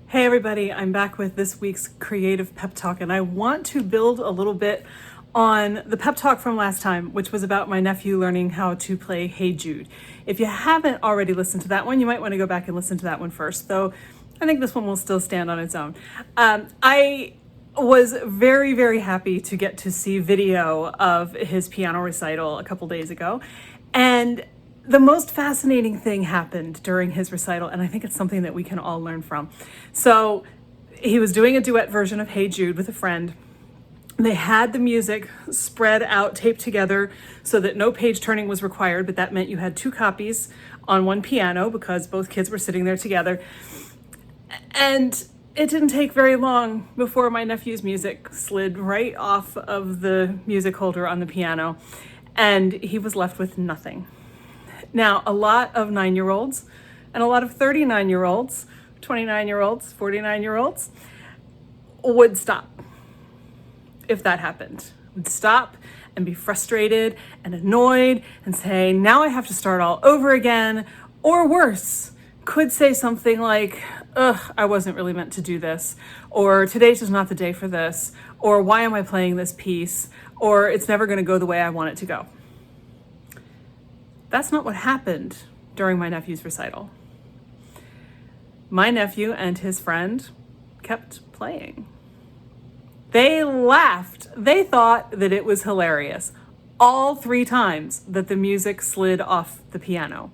Hey everybody, I'm back with this week's creative pep talk, and I want to build a little bit on the pep talk from last time, which was about my nephew learning how to play Hey Jude. If you haven't already listened to that one, you might want to go back and listen to that one first, though I think this one will still stand on its own. I was very, very happy to get to see video of his piano recital a couple days ago, and the most fascinating thing happened during his recital, and I think it's something that we can all learn from. So he was doing a duet version of Hey Jude with a friend. They had the music spread out, taped together so that no page turning was required, but that meant you had two copies on one piano because both kids were sitting there together. And it didn't take very long before my nephew's music slid right off of the music holder on the piano, and he was left with nothing. Now, a lot of 9-year-olds and a lot of 39-year-olds, 29-year-olds, 49-year-olds would stop if that happened. Would stop and be frustrated and annoyed and say, now I have to start all over again, or worse, could say something like, ugh, I wasn't really meant to do this, or today's just not the day for this, or why am I playing this piece, or it's never going to go the way I want it to go. That's not what happened during my nephew's recital. My nephew and his friend kept playing. They laughed. They thought that it was hilarious all 3 times that the music slid off the piano.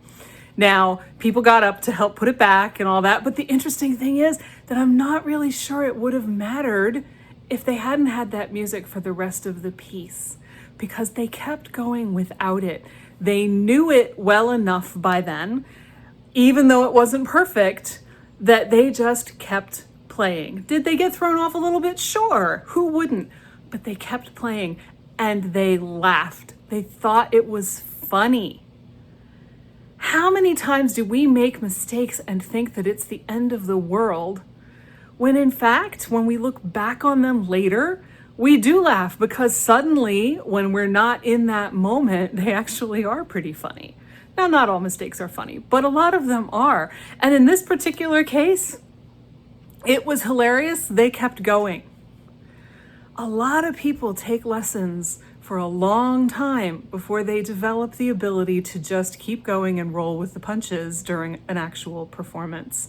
Now, people got up to help put it back and all that, but the interesting thing is that I'm not really sure it would have mattered if they hadn't had that music for the rest of the piece, because they kept going without it. They knew it well enough by then, even though it wasn't perfect, that they just kept playing. Did they get thrown off a little bit? Sure, who wouldn't? But they kept playing and they laughed. They thought it was funny. How many times do we make mistakes and think that it's the end of the world, when in fact, when we look back on them later, we do laugh, because suddenly, when we're not in that moment, they actually are pretty funny. Now, not all mistakes are funny, but a lot of them are. And in this particular case, it was hilarious. They kept going. A lot of people take lessons for a long time before they develop the ability to just keep going and roll with the punches during an actual performance.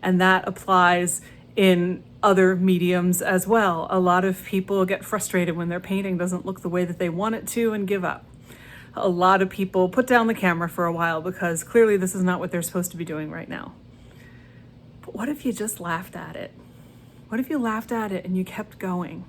And that applies in other mediums as well. A lot of people get frustrated when their painting doesn't look the way that they want it to and give up. A lot of people put down the camera for a while because clearly this is not what they're supposed to be doing right now. But what if you just laughed at it? What if you laughed at it and you kept going?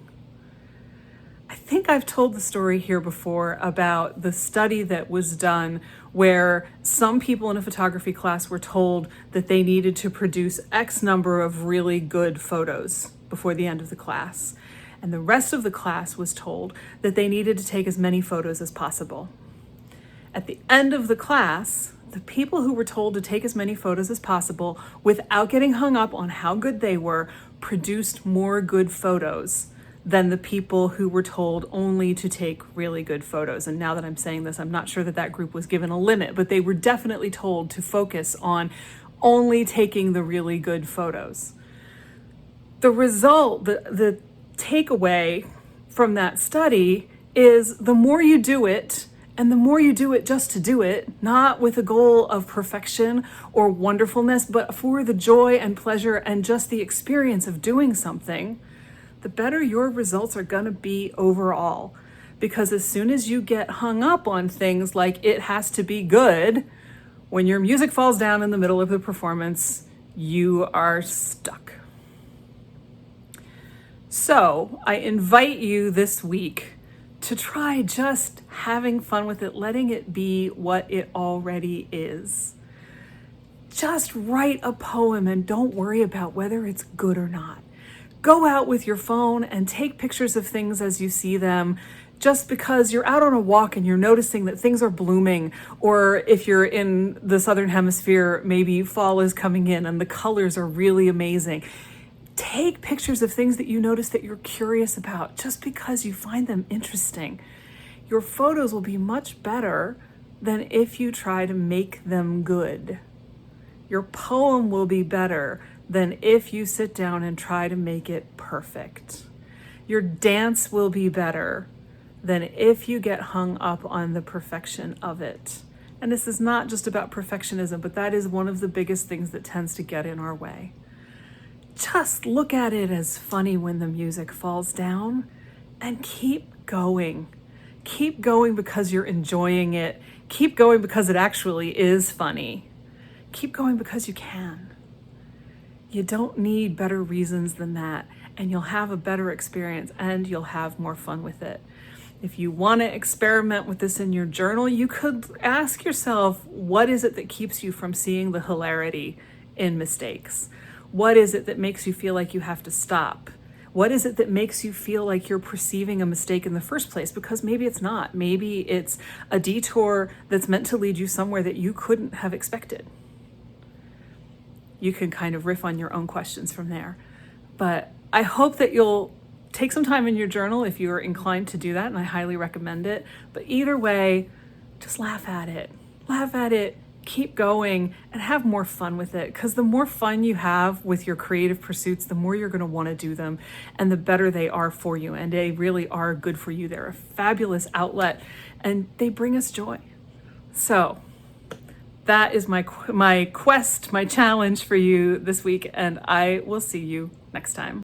I think I've told the story here before about the study that was done where some people in a photography class were told that they needed to produce X number of really good photos before the end of the class. And the rest of the class was told that they needed to take as many photos as possible. At the end of the class, the people who were told to take as many photos as possible without getting hung up on how good they were produced more good photos than the people who were told only to take really good photos. And now that I'm saying this, I'm not sure that that group was given a limit, but they were definitely told to focus on only taking the really good photos. The result, the takeaway from that study is the more you do it, and the more you do it just to do it, not with a goal of perfection or wonderfulness, but for the joy and pleasure and just the experience of doing something, the better your results are going to be overall. Because as soon as you get hung up on things like it has to be good, when your music falls down in the middle of the performance, you are stuck. So I invite you this week to try just having fun with it, letting it be what it already is. Just write a poem and don't worry about whether it's good or not. Go out with your phone and take pictures of things as you see them, just because you're out on a walk and you're noticing that things are blooming, or if you're in the Southern Hemisphere, maybe fall is coming in and the colors are really amazing. Take pictures of things that you notice that you're curious about just because you find them interesting. Your photos will be much better than if you try to make them good. Your poem will be better than if you sit down and try to make it perfect. Your dance will be better than if you get hung up on the perfection of it. And this is not just about perfectionism, but that is one of the biggest things that tends to get in our way. Just look at it as funny when the music falls down and keep going. Keep going because you're enjoying it. Keep going because it actually is funny. Keep going because you can. You don't need better reasons than that, and you'll have a better experience and you'll have more fun with it. If you want to experiment with this in your journal, you could ask yourself, what is it that keeps you from seeing the hilarity in mistakes? What is it that makes you feel like you have to stop? What is it that makes you feel like you're perceiving a mistake in the first place? Because maybe it's not. Maybe it's a detour that's meant to lead you somewhere that you couldn't have expected. You can kind of riff on your own questions from there. But I hope that you'll take some time in your journal if you're inclined to do that, and I highly recommend it. But either way, just laugh at it. Laugh at it, keep going, and have more fun with it. Because the more fun you have with your creative pursuits, the more you're going to want to do them, and the better they are for you. And they really are good for you. They're a fabulous outlet, and they bring us joy. So that is my quest, my challenge for you this week, and I will see you next time.